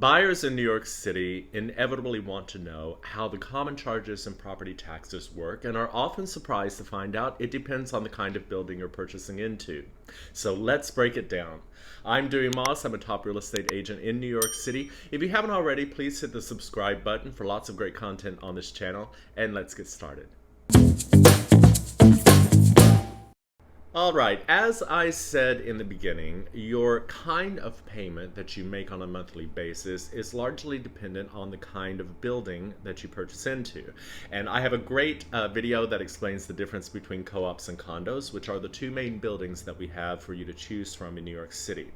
Buyers in New York City inevitably want to know how the common charges and property taxes work and are often surprised to find out it depends on the kind of building you're purchasing into. So let's break it down. I'm Dewey. I'm a top real estate agent in New York City. If you haven't already, please hit the subscribe button for lots of great content on this channel, and let's get started. All right, as I said in the beginning, your kind of payment that you make on a monthly basis is largely dependent on the kind of building that you purchase into. And I have a great video that explains the difference between co-ops and condos, which are the two main buildings that we have for you to choose from in New York City.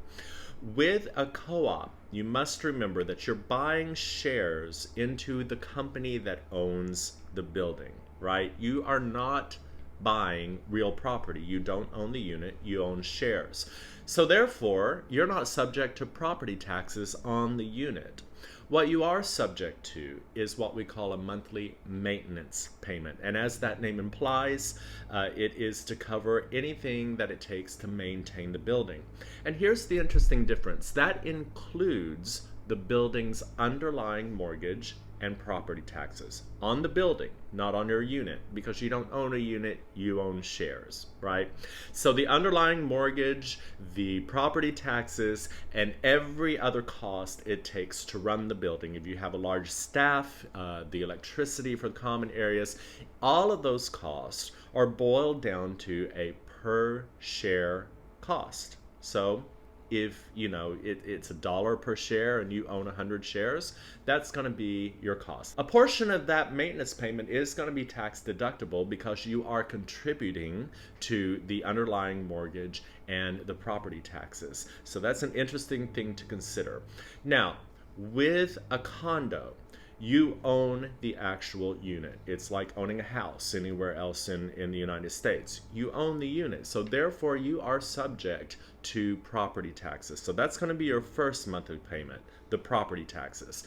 With a co-op, you must remember that you're buying shares into the company that owns the building, right? You are not buying real property. You don't own the unit, you own shares. So therefore, you're not subject to property taxes on the unit. What you are subject to is what we call a monthly maintenance payment. And as that name implies, it is to cover anything that it takes to maintain the building. And here's the interesting difference. That includes the building's underlying mortgage and property taxes on the building, not on your unit, because you don't own a unit, you own shares, right? So the underlying mortgage, the property taxes, and every other cost it takes to run the building. If you have a large staff, the electricity for the common areas, all of those costs are boiled down to a per share cost. So if it's $1 per share and you own 100 shares, that's going to be your cost. A portion of that maintenance payment is going to be tax deductible because you are contributing to the underlying mortgage and the property taxes. So that's an interesting thing to consider. Now, with a condo, you own the actual unit. It's like owning a house anywhere else in the United States. You own the unit, so therefore you are subject to property taxes. So that's going to be your first monthly payment, the property taxes.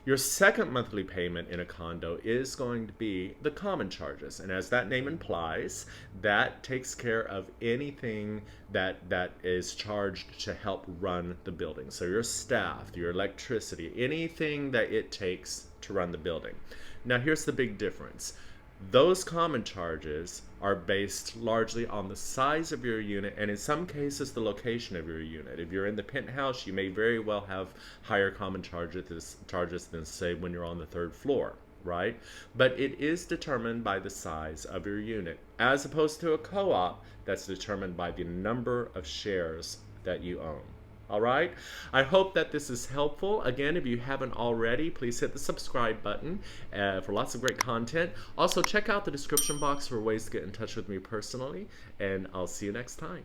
Your second monthly payment in a condo is going to be the common charges. And as that name implies, that takes care of anything that is charged to help run the building. So your staff, your electricity, anything that it takes to run the building. Now here's the big difference. Those common charges are based largely on the size of your unit and in some cases the location of your unit. If you're in the penthouse, you may very well have higher common charges than say when you're on the third floor, right? But it is determined by the size of your unit, as opposed to a co-op that's determined by the number of shares that you own. All right, I hope that this is helpful. Again, if you haven't already, please hit the subscribe button for lots of great content. Also, check out the description box for ways to get in touch with me personally, and I'll see you next time.